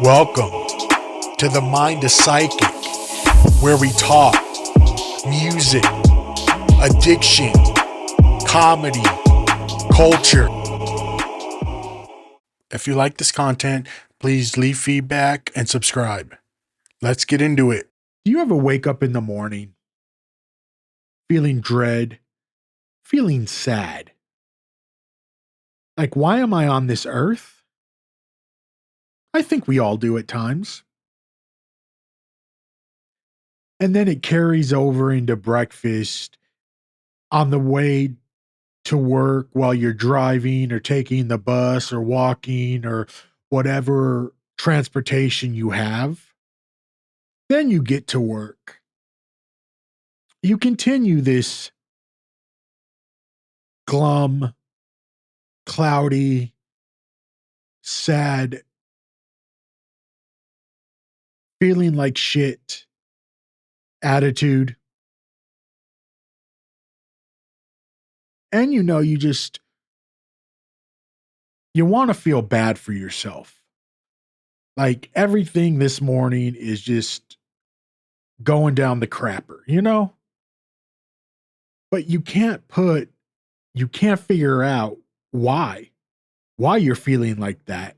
Welcome to the Mind is Psychic, where we talk music, addiction, comedy, culture. If you like this content, please leave feedback and subscribe. Let's get into it. Do you ever wake up in the morning feeling dread, feeling sad? Like, why am I on this earth? I think we all do at times. And then it carries over into breakfast, on the way to work, while you're driving or taking the bus or walking or whatever transportation you have. Then you get to work. You continue this glum, cloudy, sad, feeling like shit attitude. And you want to feel bad for yourself. Like everything this morning is just going down the crapper. But you can't figure out why you're feeling like that.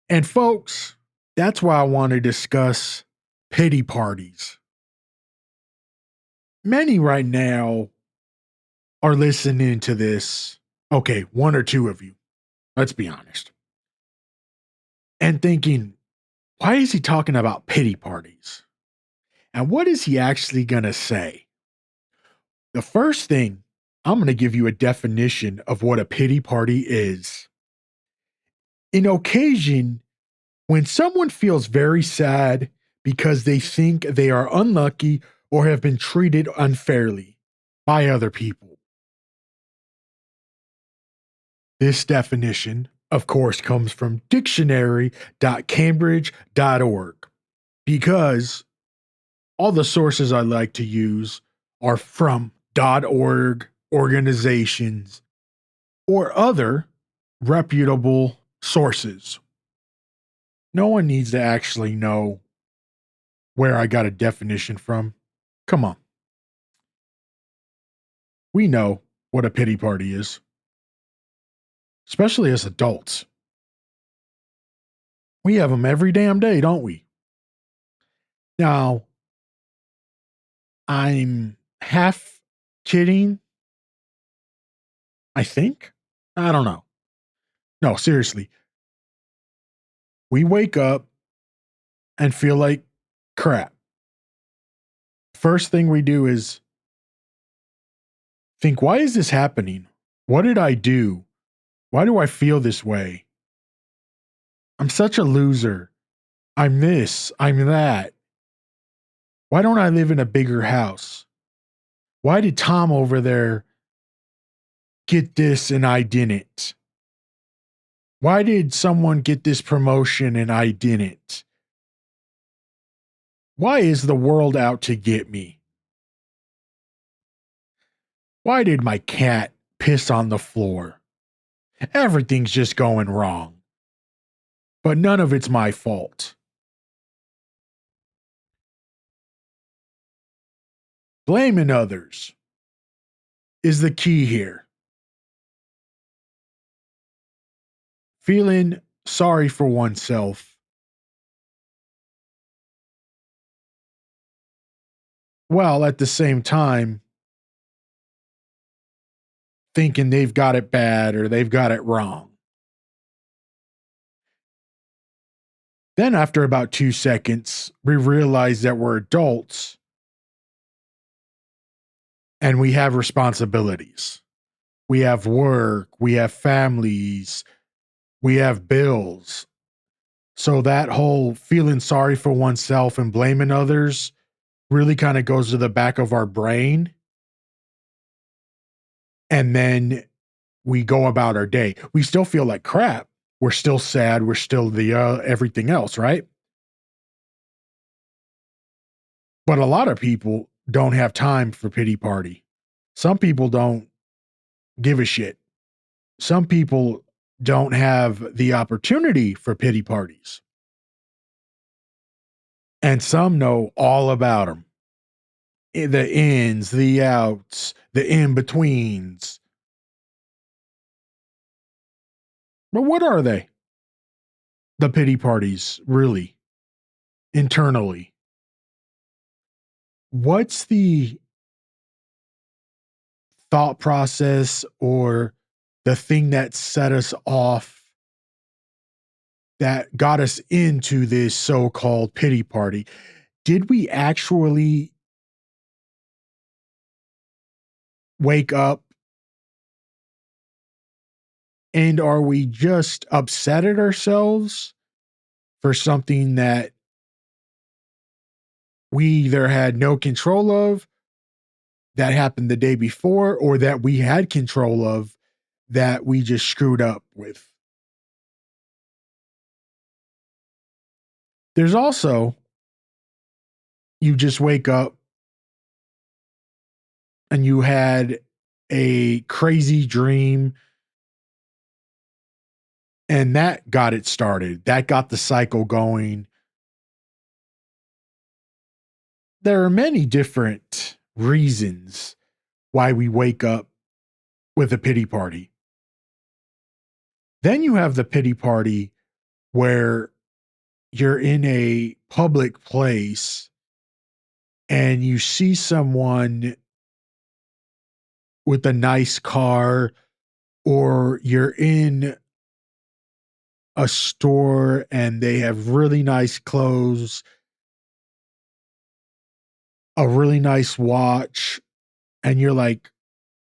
And folks, that's why I want to discuss pity parties. Many right now are listening to this. Okay, one or two of you, let's be honest, and thinking, why is he talking about pity parties? And what is he actually going to say? The first thing, I'm going to give you a definition of what a pity party is. An occasion when someone feels very sad because they think they are unlucky or have been treated unfairly by other people. This definition, of course, comes from dictionary.cambridge.org, because all the sources I like to use are from .org organizations or other reputable sources. No one needs to actually know where I got a definition from. Come on. We know what a pity party is, especially as adults. We have them every damn day, don't we? Now, I'm half kidding, I think. I don't know. No, seriously. We wake up and feel like crap. First thing we do is think, why is this happening? What did I do? Why do I feel this way? I'm such a loser. I'm this, I'm that. Why don't I live in a bigger house? Why did Tom over there get this and I didn't? Why did someone get this promotion and I didn't? Why is the world out to get me? Why did my cat piss on the floor? Everything's just going wrong. But none of it's my fault. Blaming others is the key here. Feeling sorry for oneself, while at the same time thinking they've got it bad or they've got it wrong. Then after about 2 seconds, we realize that we're adults and we have responsibilities. We have work, we have families, we have bills. So that whole feeling sorry for oneself and blaming others really kind of goes to the back of our brain. And then we go about our day. We still feel like crap. We're still sad. We're still the everything else, right? But a lot of people don't have time for pity party. Some people don't give a shit. Some people don't have the opportunity for pity parties. And some know all about them, the ins, the outs, the in betweens. But what are they? The pity parties, really, internally. What's the thought process or the thing that set us off, that got us into this so called pity party? Did we actually wake up, and are we just upset at ourselves for something that we either had no control of, that happened the day before, or that we had control of, that we just screwed up with? There's also, you just wake up and you had a crazy dream, and that got it started. That got the cycle going. There are many different reasons why we wake up with a pity party. Then you have the pity party where you're in a public place and you see someone with a nice car, or you're in a store and they have really nice clothes, a really nice watch, and you're like,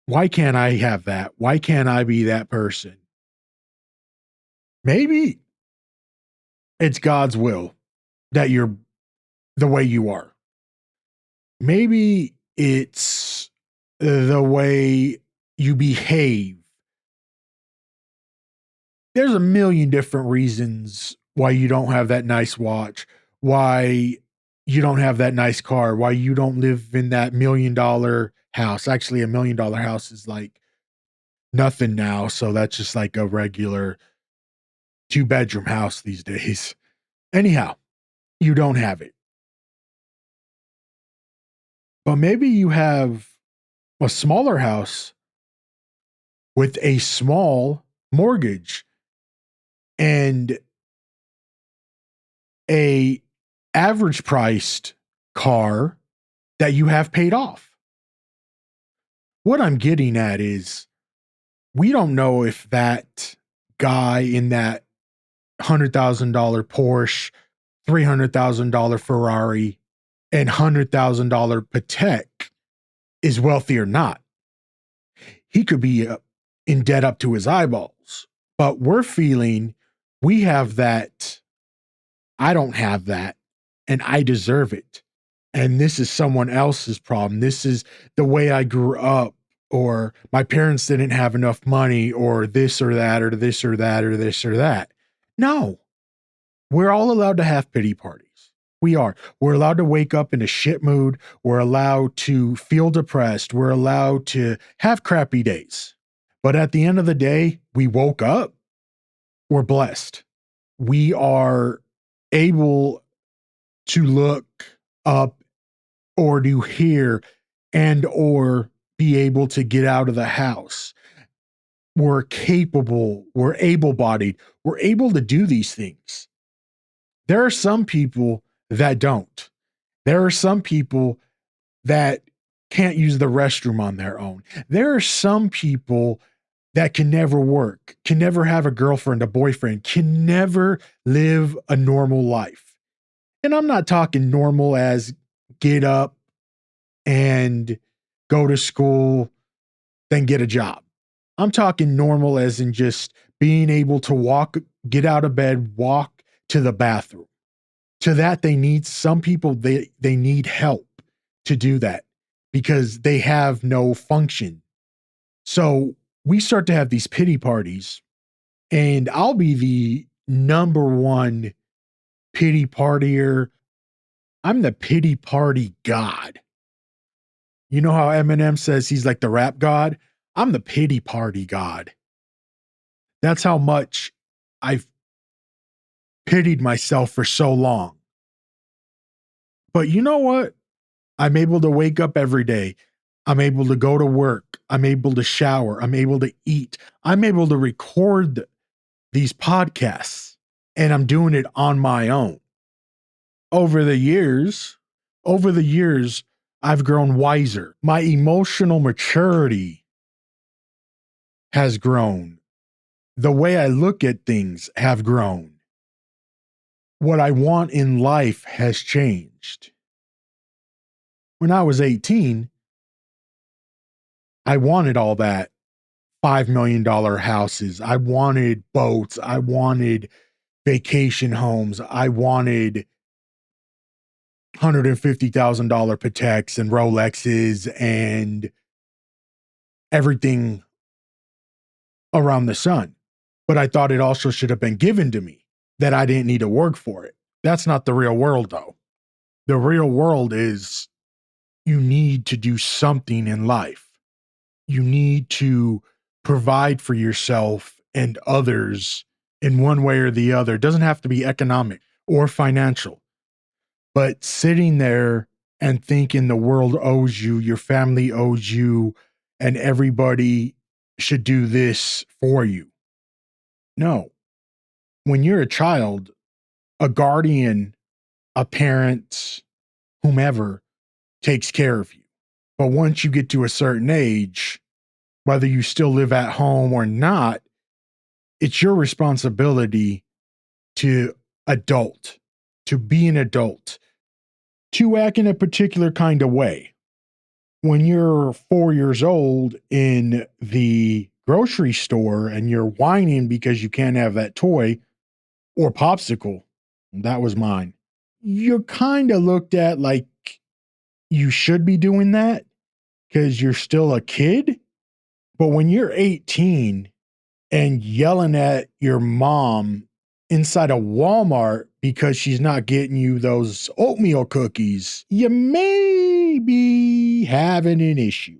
why can't I have that? Why can't I be that person? Maybe it's God's will that you're the way you are. Maybe it's the way you behave. There's a million different reasons why you don't have that nice watch, why you don't have that nice car, why you don't live in that $1 million house. Actually, $1 million house is like nothing now. So that's just like a regular 2-bedroom house these days. Anyhow, you don't have it. But maybe you have a smaller house with a small mortgage and a average priced car that you have paid off. What I'm getting at is, we don't know if that guy in that $100,000 Porsche, $300,000 Ferrari, and $100,000 Patek is wealthy or not. He could be in debt up to his eyeballs, but we're feeling we have that. I don't have that, and I deserve it. And this is someone else's problem. This is the way I grew up, or my parents didn't have enough money, or this or that, or this or that, or this or that. No, we're all allowed to have pity parties. We are. We're allowed to wake up in a shit mood. We're allowed to feel depressed. We're allowed to have crappy days. But at the end of the day, we woke up. We're blessed. We are able to look up or to hear and or be able to get out of the house. We're capable. We're able-bodied. We're able to do these things. There are some people that don't. There are some people that can't use the restroom on their own. There are some people that can never work, can never have a girlfriend, a boyfriend, can never live a normal life. And I'm not talking normal as get up and go to school, then get a job. I'm talking normal as in just being able to walk, get out of bed, walk to the bathroom. To that, they need, some people, they need help to do that because they have no function. So we start to have these pity parties, and I'll be the number one pity partier. I'm the pity party god. You know how Eminem says he's like the rap god? I'm the pity party god. That's how much I've pitied myself for so long. But you know what? I'm able to wake up every day. I'm able to go to work. I'm able to shower. I'm able to eat. I'm able to record these podcasts, and I'm doing it on my own. Over the years, over the years, I've grown wiser. My emotional maturity has grown. The way I look at things have grown. What I want in life has changed. When I was 18, I wanted all that $5 million houses. I wanted boats. I wanted vacation homes. I wanted $150,000 Pateks and Rolexes and everything around the sun. But I thought it also should have been given to me, that I didn't need to work for it. That's not the real world, though. The real world is you need to do something in life. You need to provide for yourself and others in one way or the other. It doesn't have to be economic or financial, but sitting there and thinking the world owes you, your family owes you, and everybody should do this for you. No. When you're a child, a guardian, a parent, whomever takes care of you. But once you get to a certain age, whether you still live at home or not, it's your responsibility to adult, to be an adult, to act in a particular kind of way. When you're 4 years old in the grocery store and you're whining because you can't have that toy or popsicle, that was mine, you're kind of looked at like you should be doing that because you're still a kid. But when you're 18 and yelling at your mom inside a Walmart because she's not getting you those oatmeal cookies, you may be having an issue.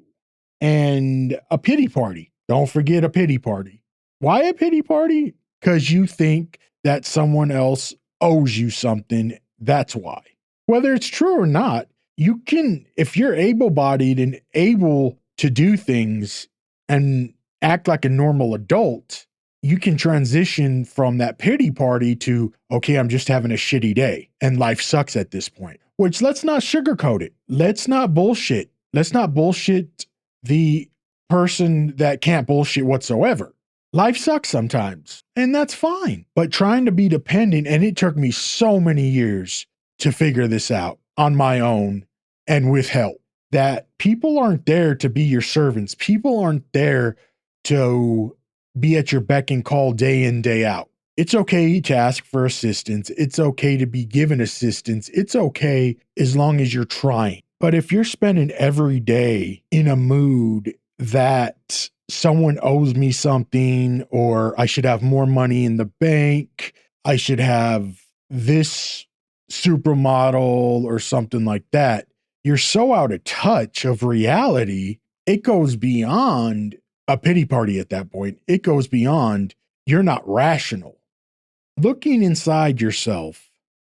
And a pity party. Don't forget a pity party. Why a pity party? Because you think that someone else owes you something. That's why. Whether it's true or not, you can, if you're able bodied and able to do things and act like a normal adult, you can transition from that pity party to, okay, I'm just having a shitty day and life sucks at this point. Which, let's not sugarcoat it. Let's not bullshit. Let's not bullshit the person that can't bullshit whatsoever. Life sucks sometimes, and that's fine. But trying to be dependent, and it took me so many years to figure this out on my own and with help, that people aren't there to be your servants. People aren't there to be at your beck and call day in, day out. It's okay to ask for assistance. It's okay to be given assistance. It's okay as long as you're trying. But if you're spending every day in a mood that someone owes me something, or I should have more money in the bank, I should have this supermodel or something like that, you're so out of touch of reality, it goes beyond a pity party at that point. It goes beyond, you're not rational. Looking inside yourself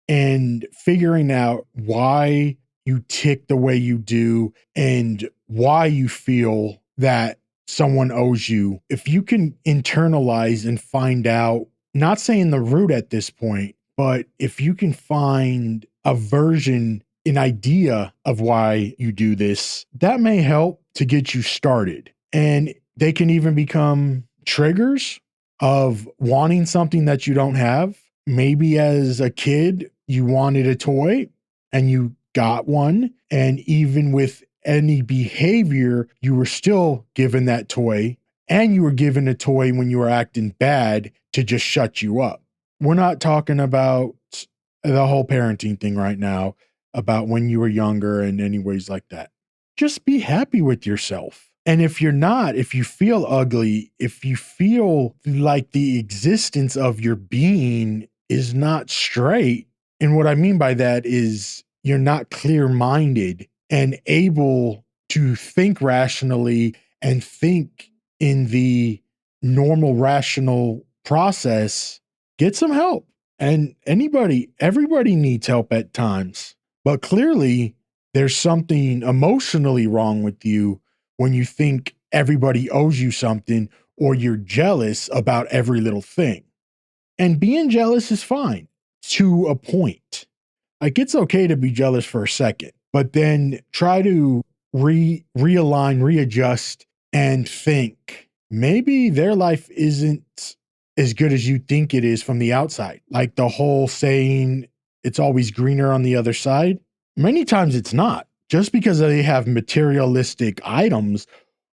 and figuring out why you tick the way you do and why you feel that someone owes you. If you can internalize and find out, not saying the root at this point, but if you can find a version, an idea of why you do this, that may help to get you started. And they can even become triggers of wanting something that you don't have. Maybe as a kid, you wanted a toy and you got one. And even with any behavior, you were still given that toy, and you were given a toy when you were acting bad to just shut you up. We're not talking about the whole parenting thing right now, about when you were younger and any ways like that. Just be happy with yourself. And if you're not, if you feel ugly, if you feel like the existence of your being is not straight, and what I mean by that is you're not clear-minded and able to think rationally and think in the normal rational process, get some help. And everybody needs help at times. But clearly, there's something emotionally wrong with you when you think everybody owes you something or you're jealous about every little thing. And being jealous is fine to a point. Like, it's okay to be jealous for a second, but then try to realign, readjust, and think maybe their life isn't as good as you think it is from the outside. Like the whole saying, it's always greener on the other side. Many times it's not. Just because they have materialistic items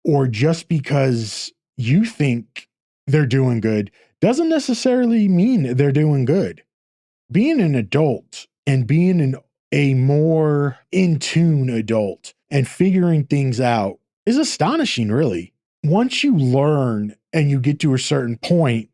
or just because you think they're doing good doesn't necessarily mean they're doing good. Being an adult and being a more in tune adult and figuring things out is astonishing, really. Once you learn and you get to a certain point,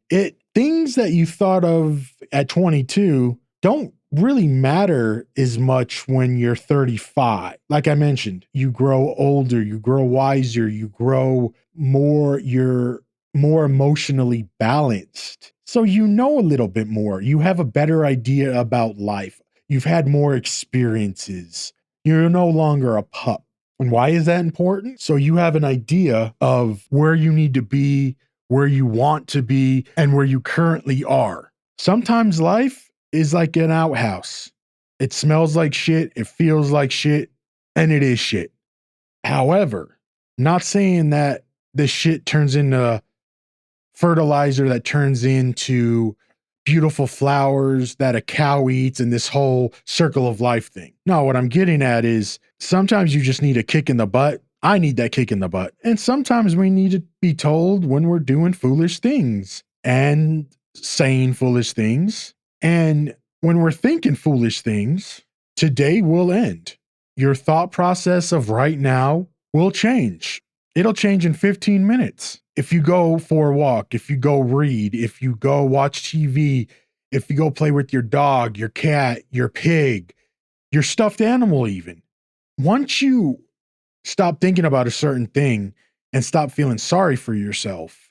things that you thought of at 22 don't really matter as much when you're 35. Like I mentioned, you grow older, you grow wiser, you grow more, you're more emotionally balanced. So you know a little bit more. You have a better idea about life. You've had more experiences. You're no longer a pup. And why is that important? So you have an idea of where you need to be, where you want to be, and where you currently are. Sometimes life is like an outhouse. It smells like shit, it feels like shit, and it is shit. However, not saying that this shit turns into fertilizer that turns into beautiful flowers that a cow eats and this whole circle of life thing. No, what I'm getting at is sometimes you just need a kick in the butt. I need that kick in the butt. And sometimes we need to be told when we're doing foolish things and saying foolish things. And when we're thinking foolish things, today will end. Your thought process of right now will change. It'll change in 15 minutes. If you go for a walk, if you go read, if you go watch TV, if you go play with your dog, your cat, your pig, your stuffed animal even. Once you stop thinking about a certain thing and stop feeling sorry for yourself,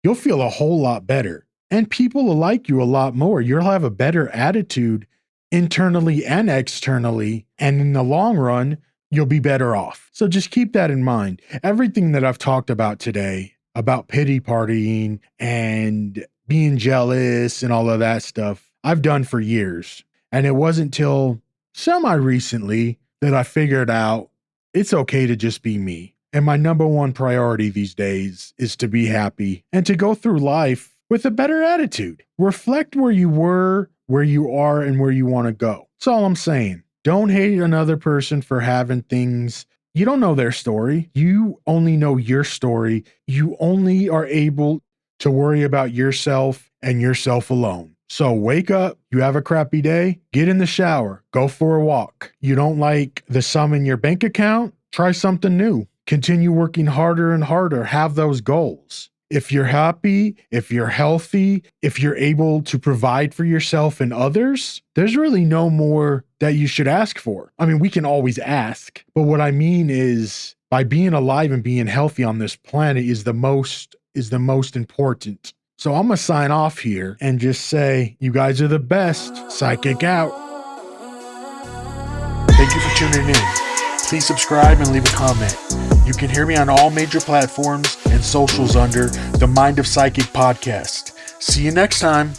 you'll feel a whole lot better. And people will like you a lot more. You'll have a better attitude internally and externally. And in the long run, you'll be better off. So just keep that in mind. Everything that I've talked about today, about pity partying and being jealous and all of that stuff, I've done for years. And it wasn't till semi-recently that I figured out it's okay to just be me. And my number one priority these days is to be happy and to go through life with a better attitude. Reflect where you were, where you are, and where you want to go. That's all I'm saying. Don't hate another person for having things. You don't know their story. You only know your story. You only are able to worry about yourself and yourself alone. So wake up. You have a crappy day. Get in the shower. Go for a walk. You don't like the sum in your bank account? Try something new. Continue working harder and harder. Have those goals. If you're happy, if you're healthy, if you're able to provide for yourself and others, there's really no more that you should ask for. I mean, we can always ask, but what I mean is by being alive and being healthy on this planet is the most important. So I'm going to sign off here and just say, you guys are the best. Psychic out. Thank you for tuning in. Please subscribe and leave a comment. You can hear me on all major platforms and socials under the Mind of Psychic podcast. See you next time.